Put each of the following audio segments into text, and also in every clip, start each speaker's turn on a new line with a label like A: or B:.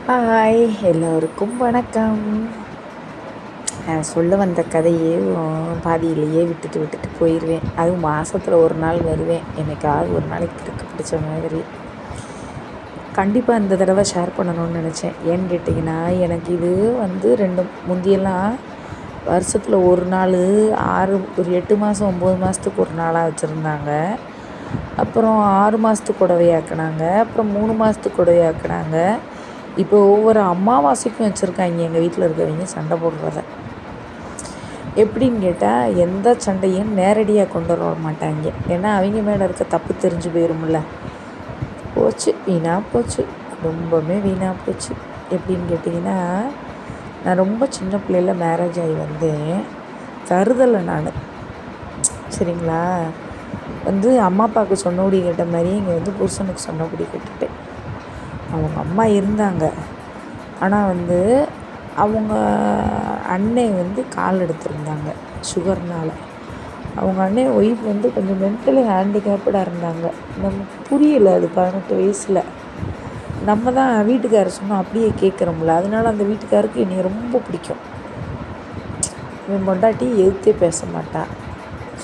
A: Hi, எல்லோருக்கும் வணக்கம். நான் சொல்ல வந்த கதையே பாதியிலேயே விட்டுட்டு போயிடுவேன். அதுவும் மாதத்தில் ஒரு நாள் வருவேன். என்னைக்காவது ஒரு நாளைக்கு கிறுக்கு பிடிச்ச மாதிரி கண்டிப்பாக இந்த தடவை ஷேர் பண்ணணும்னு நினச்சேன். ஏன்னு கேட்டிங்கன்னா, எனக்கு இது முந்தியெல்லாம் வருஷத்தில் ஒரு நாள் ஒரு 8 மாதம் 9 மாதத்துக்கு ஒரு நாளாக வச்சுருந்தாங்க. அப்புறம் 6 மாதத்துக்கு புடவையாக்குனாங்க. அப்புறம் 3 மாதத்துக்கு புடவையாக்குனாங்க. இப்போ ஒவ்வொரு அமாவாசைக்கும் வச்சுருக்காங்க. எங்கள் வீட்டில் இருக்கிறவங்க சண்டை போடுறத எப்படின்னு கேட்டால், எந்த சண்டையும் நேரடியாக கொண்டு வர மாட்டாங்க. ஏன்னா அவங்க மேலே இருக்க தப்பு தெரிஞ்சு போயிரும்ல. போச்சு, வீணாக போச்சு, குடும்பமே வீணாக போச்சு. எப்படின்னு கேட்டிங்கன்னா, நான் ரொம்ப சின்ன பிள்ளையில் மேரேஜ் ஆகி வந்தேன். தருதலை நான், சரிங்களா, அம்மா அப்பாவுக்கு சொன்னபடி கேட்ட மாதிரி இங்கே புருஷனுக்கு சொன்னபடி கேட்டுட்டேன். அவங்க அம்மா இருந்தாங்க, ஆனால் அவங்க அண்ணன் கால் எடுத்திருந்தாங்க சுகர்னால். அவங்க அண்ணன் ஒய்ஃப் கொஞ்சம் மென்டலி ஹேண்டிகேப்டாக இருந்தாங்க. நமக்கு புரியலை அது 18 வயசில். நம்ம தான் வீட்டுக்காரர் சொன்னால் அப்படியே கேட்குறோம்ல. அதனால அந்த வீட்டுக்காருக்கு என்னை ரொம்ப பிடிக்கும். என் பொண்டாட்டி எதிர்த்தே பேச மாட்டா,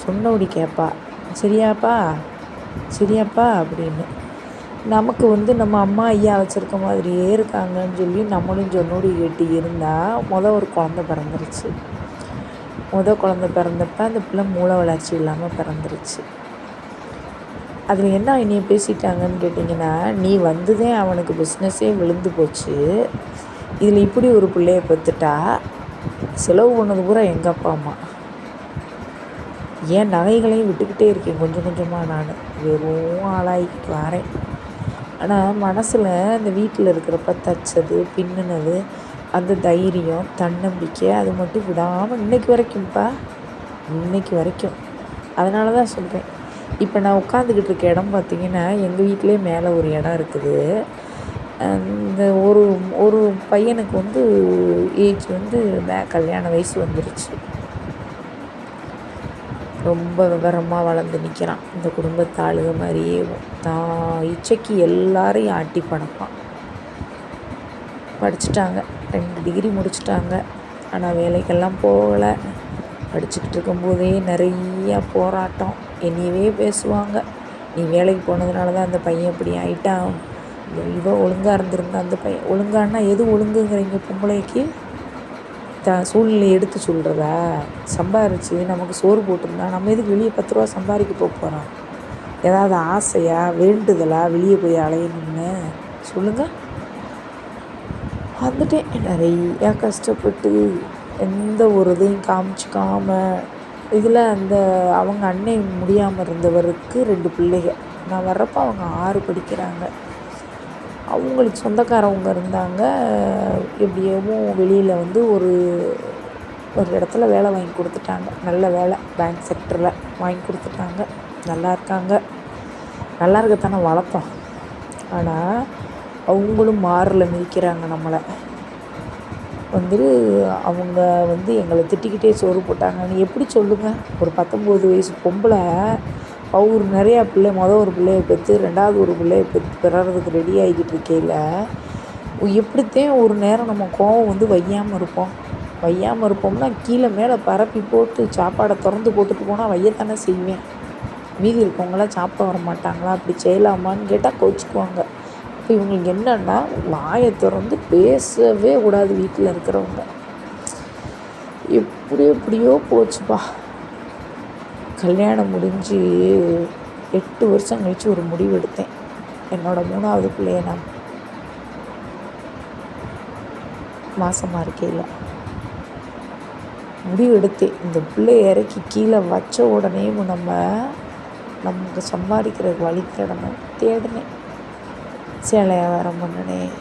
A: சொன்னபடி கேட்பா, சரியாப்பா சரியாப்பா அப்படின்னு. நமக்கு நம்ம அம்மா ஐயா வச்சுருக்க மாதிரியே இருக்காங்கன்னு சொல்லி நம்மளும் சொன்னோடி கேட்டு இருந்தால் ஒரு குழந்த பிறந்துருச்சு. குழந்த பிறந்தப்ப அந்த பிள்ளை மூளை வளர்ச்சி இல்லாமல் பிறந்துருச்சு. அதில் என்ன என்னைய பேசிட்டாங்கன்னு கேட்டிங்கன்னா, நீ வந்ததே அவனுக்கு பிஸ்னஸே விழுந்து போச்சு, இதில் இப்படி ஒரு பிள்ளைய பெற்றுட்டா செலவு பண்ணது பூரா எங்கள் அப்பா அம்மா. ஏன் நகைகளையும் விட்டுக்கிட்டே இருக்கேன் கொஞ்சம் கொஞ்சமாக. நான் வெறும் ஆளாய்க்கு வரேன். ஆனால் மனசில் அந்த வீட்டில் இருக்கிறப்ப தைச்சது பின்னுனது அந்த தைரியம் தன்னம்பிக்கை அது மட்டும் விடாமல் இன்றைக்கி வரைக்கும். அதனால தான் சொல்கிறேன். இப்போ நான் உட்காந்துக்கிட்டு இருக்க இடம் பார்த்திங்கன்னா, எங்கள் வீட்டிலே மேலே ஒரு இடம் இருக்குது. இந்த ஒரு பையனுக்கு ஏஜ் கல்யாண வயசு வந்துருச்சு. ரொம்ப விவரமாக வளர்ந்து நிற்கிறான். இந்த குடும்பத்து ஆளுக மாதிரியே தான் இச்சைக்கு எல்லாரையும் ஆட்டி படைப்பான். படிச்சுட்டாங்க, 2 டிகிரி முடிச்சுட்டாங்க. ஆனால் வேலைக்கெல்லாம் போகலை. படிச்சுக்கிட்டு இருக்கும்போதே நிறையா போராட்டம். என்னையவே பேசுவாங்க, நீ வேலைக்கு போனதுனால தான் அந்த பையன் இப்படி ஆகிட்டான், இவ ஒழுங்காக இருந்திருந்தா அந்த பையன் ஒழுங்கானா எது ஒழுங்குங்கிறீங்க? பொம்பளைக்கு சூழ்நிலை எடுத்து சொல்கிறதா? சம்பாரித்து நமக்கு சோறு போட்டிருந்தா நம்ம எதுக்கு வெளியே 10 ரூபா சம்பாதிக்க போகிறோம்? ஏதாவது ஆசையா வேண்டுதலா வெளியே போய் அலையணும்னு சொல்லுங்கள்? நிறையா கஷ்டப்பட்டு எந்த ஒரு இதையும் காமிச்சிக்காமல் இதில் அவங்க அண்ணன் முடியாமல் இருந்தவருக்கு 2 பிள்ளைகள். நான் வர்றப்போ அவங்க 6 படிக்கிறாங்க. அவங்களுக்கு சொந்தக்காரவங்க இருந்தாங்க. எப்படியோ வெளியில் ஒரு இடத்துல வேலை வாங்கி கொடுத்துட்டாங்க. நல்ல வேலை, பேங்க் செக்டரில் வாங்கி கொடுத்துட்டாங்க. நல்லா இருக்காங்க. நல்லா இருக்கத்தானே வளர்த்தோம். ஆனால் அவங்களும் மாறில் மிதிக்கிறாங்க நம்மளை. அவங்க எங்களை திட்டிக்கிட்டே சோறு போட்டாங்கன்னு எப்படி சொல்லுங்கள்? ஒரு 19 வயசு பொம்பளை அவர் நிறையா ஒரு பிள்ளையை பெற்று 2வது ஒரு பிள்ளையை பெறறதுக்கு ரெடி ஆகிக்கிட்டு இருக்கையில் எப்படித்தான் ஒரு நேரம் நம்ம கோவம் வையாமல் இருப்போம்னா கீழே மேலே பரப்பி போட்டு சாப்பாடை திறந்து போட்டுட்டு போனால் வையத்தானே செய்வேன். மீதி இருக்கவங்களாம் சாப்பிட வர மாட்டாங்களா? அப்படி செய்யலாமான்னு கேட்டால் கோச்சிக்குவாங்க. இப்போ இவங்களுக்கு என்னன்னா, வாயை திறந்து பேசவே கூடாது வீட்டில் இருக்கிறவங்க. எப்படியோ போச்சுப்பா. கல்யாணம் முடிஞ்சு 8 வருஷம் கழித்து ஒரு முடிவு எடுத்தேன். என்னோடய 3வது பிள்ளைய நான் மாசமாக இருக்கையில் முடிவு எடுத்தேன். இந்த பிள்ளைய இறக்கி கீழே வச்ச உடனே நமக்கு சம்பாதிக்கிறதுக்கு வழி தேடினேன். சேலை வியாபாரம் பண்ணினேன்,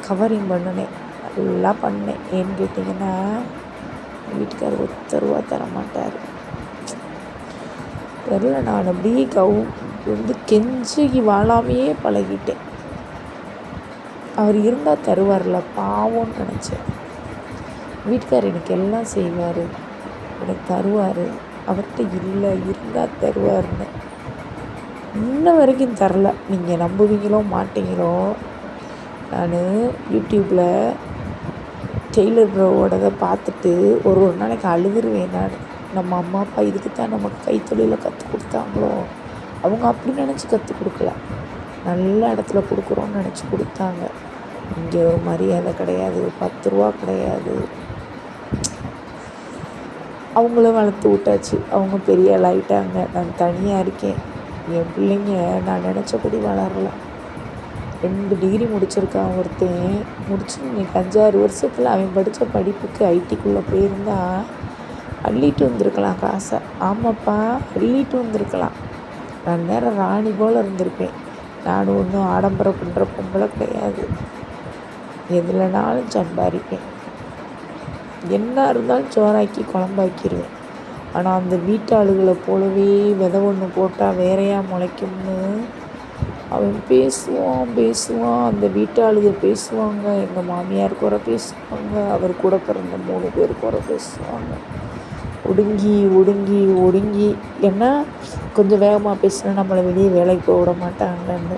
A: கவரிங் பண்ணினேன், எல்லாம் பண்ணேன். ஏன்னு கேட்டிங்கன்னா, வீட்டுக்காரர் 1 ரூபா தர மாட்டார். தெரில, நான் அப்படியே கெஞ்சி வாழாமையே பழகிட்டேன். அவர் இருந்தால் தருவார்ல, பாவம்னு நினச்சேன். வீட்டுக்காரர் எனக்கு எல்லாம் செய்வார், எனக்கு தருவார். அவர்கிட்ட இல்லை, இருந்தால் தருவார்னு இன்ன வரைக்கும் தரல. நீங்கள் நம்புவீங்களோ மாட்டீங்களோ, நான் யூடியூப்பில் டெய்லர் ப்ரோவோடதை பார்த்துட்டு ஒரு நாளைக்கு அழுதுருவேன். நம்ம அம்மா அப்பா இதுக்கு தான் நமக்கு கைத்தொழிலை கற்றுக் கொடுத்தாங்களோ, அவங்க அப்படி நினச்சி கற்றுக் கொடுக்கல, நல்ல இடத்துல கொடுக்குறோன்னு நினச்சி கொடுத்தாங்க. இங்கே ஒரு மரியாதை கிடையாது, 10 ரூபா கிடையாது. அவங்கள வளர்த்து விட்டாச்சு, அவங்க பெரிய ஆள் ஆகிட்டாங்க. நான் தனியாக இருக்கேன். என் பிள்ளைங்க நான் நினச்சபடி வளரல. 2 டிகிரி முடிச்சிருக்கான் ஒருத்தன். முடிச்சு இன்னைக்கு 5-6 வருஷத்தில் அவன் படித்த படிப்புக்கு ஐடிக்குள்ளே போயிருந்தா அள்ளிட்டு வந்திருக்கலாம் காசை. ஆமாப்பா, அள்ளிட்டு வந்திருக்கலாம். நான் நேரம் ராணி போல் இருந்திருப்பேன். நான் ஒன்றும் ஆடம்பரம் பண்ணுற பொம்பளை கிடையாது. எதுலனாலும் சம்பாதிப்பேன். என்ன இருந்தாலும் சோறாக்கி குழம்பாக்கிடுவேன். ஆனால் அந்த வீட்டாளுகளை போலவே விதை ஒன்று போட்டால் வேறையாக முளைக்கும்னு அவன் பேசுவான். அந்த வீட்டாளுக பேசுவாங்க, எங்கள் மாமியார் குறை பேசுவாங்க, அவர் கூட பிறந்த 3 பேர் குறை பேசுவாங்க. ஒடுங்கி ஏன்னா கொஞ்சம் வேகமாக பேசினா நம்மளை வெளியே வேலைக்கு போக விட மாட்டாங்கன்னு.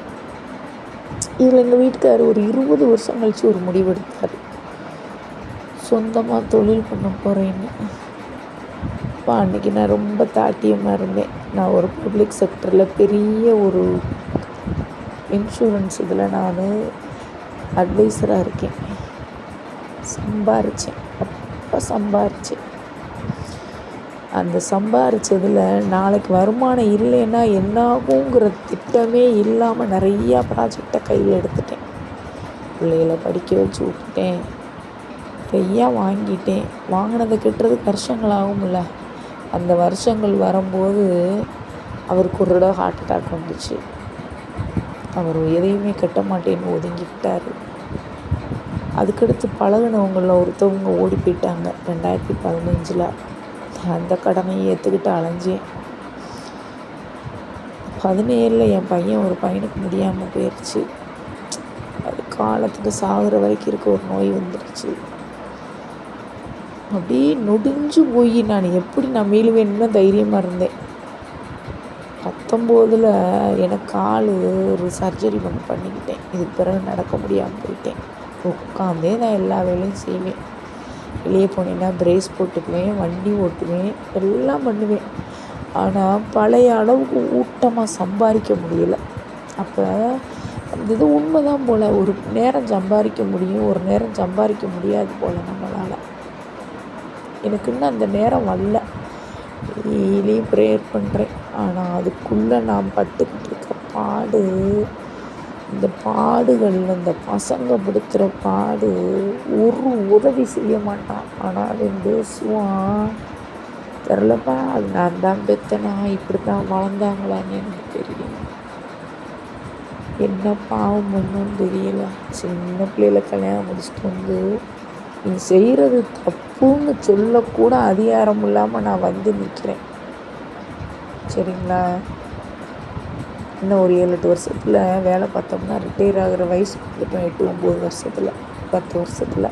A: இதில் எங்கள் வீட்டுக்காரர் ஒரு 20 வருஷம் கழித்து ஒரு முடிவெடுத்தார், சொந்தமாக தொழில் பண்ண போகிறேன்னு. அப்போ அன்றைக்கி நான் ரொம்ப தாட்டியமாக இருந்தேன். நான் ஒரு பப்ளிக் செக்டரில் பெரிய ஒரு இன்சூரன்ஸ் இதில் நான் அட்வைஸராக இருக்கேன். சம்பாரித்தேன். அந்த சம்பாரித்ததில் நாளைக்கு வருமானம் இல்லைன்னா என்னாகுங்கிற திட்டமே இல்லாமல் நிறையா ப்ராஜெக்டை கையில் எடுத்துட்டேன். பிள்ளைகளை படிக்க வச்சு விட்டுட்டேன், நிறையா வாங்கிட்டேன். வாங்கினதை கட்டுறதுக்கு வருஷங்கள் ஆகும்ல. அந்த வருஷங்கள் வரும்போது அவருக்கு ஒரு தடவை ஹார்ட் அட்டாக் வந்துச்சு. அவர் எதையுமே கட்ட மாட்டேன்னு ஒதுங்கிக்கிட்டார். அதுக்கடுத்து பழகினவங்களில் ஒருத்தவங்க ஓடி போயிட்டாங்க 2015. அந்த கடனையை ஏற்றுக்கிட்டு அலைஞ்சேன். 17 என் பையன் ஒரு பையனுக்கு முடியாமல் போயிடுச்சு. அது காலத்துக்கு சாகுற வரைக்கும் இருக்க ஒரு நோய் வந்துடுச்சு. அப்படியே நொடிஞ்சு போய் நான் எப்படி நான் மீளுவேன்னு தைரியமாக இருந்தேன். 19 எனக்கு கால் ஒரு சர்ஜரி பண்ணிக்கிட்டேன். இதுக்கு பிறகு நடக்க முடியாமல் போயிட்டேன். உட்காந்தே நான் எல்லா வேலையும் செய்வேன். வெளியே போனேன்னா பிரேஸ் போட்டுக்குவேன், வண்டி ஓட்டுவேன், எல்லாம் பண்ணுவேன். ஆனால் பழைய அளவுக்கு ஊட்டமாக சம்பாதிக்க முடியல. அப்போ அந்த இது உண்மை தான் போல், ஒரு நேரம் சம்பாதிக்க முடியும், ஒரு நேரம் சம்பாதிக்க முடியாது போல் நம்மளால். எனக்கு இன்னும் அந்த நேரம் வரல. டெய்லியும் ப்ரேயர் பண்ணுறேன். ஆனால் அதுக்குள்ளே நான் பட்டுக்கிட்டு இருக்க பாடு, இந்த பாடுகளில் இந்த பசங்க படுத்துகிற பாடு, ஒரு உதவி செய்ய மாட்டான். ஆனால் அவன் பேசுவான், தெரிலப்பா அது நான் தான் பெத்தனா, இப்படி தான் வளர்ந்தாங்களான்னு எனக்கு தெரியும். என்ன பாவம் ஒன்றும் தெரியல. சின்ன பிள்ளையில கல்யாணம் முடிச்சுட்டு வந்து நீ செய்கிறது தப்புன்னு சொல்லக்கூட அதிகாரம் இல்லாமல் நான் வந்து நிற்கிறேன். சரிங்களா? இன்னும் ஒரு 7-8 வருஷத்தில் வேலை பார்த்தோம்னா ரிட்டையர் ஆகிற வயசு வந்துட்டோம். 8-9 வருஷத்தில், 10 வருஷத்தில்.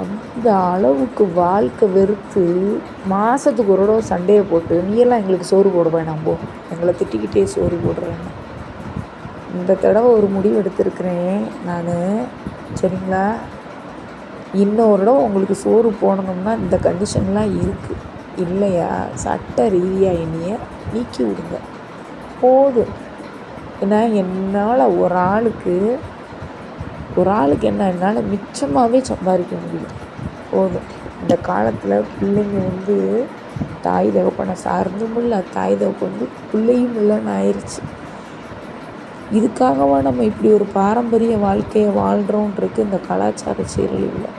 A: அந்த அளவுக்கு வாழ்க்கை வெறுத்து மாதத்துக்கு ஒரு தடவை சண்டையை போட்டு, நீயெல்லாம் எங்களுக்கு சோறு போட வேணாம் போ, எங்களை திட்டிக்கிட்டே சோறு போடுறேன்னு இந்த தடவை ஒரு முடிவு எடுத்திருக்கிறேன் நான். சரிங்களா? இன்னொரு தடவை உங்களுக்கு சோறு போடணும்னா இந்த கண்டிஷன்லாம் இருக்குது இல்லையா, சட்ட ரீதியாக என்னைய நீக்கி விடுங்க போதும். ஏன்னா என்னால் ஒரு ஆளுக்கு என்ன என்னால் மிச்சமாகவே சம்பாதிக்க முடியும். போதும். இந்த காலத்தில் பிள்ளைங்க தாய் தகப்பனை சார்ந்தும் இல்லை, தாய் தகப்பன் பிள்ளையும் இல்லைன்னு ஆயிடுச்சு. இதுக்காகவா நம்ம இப்படி ஒரு பாரம்பரிய வாழ்க்கையை வாழ்கிறோன்றது இந்த கலாச்சார சீரழிவில்.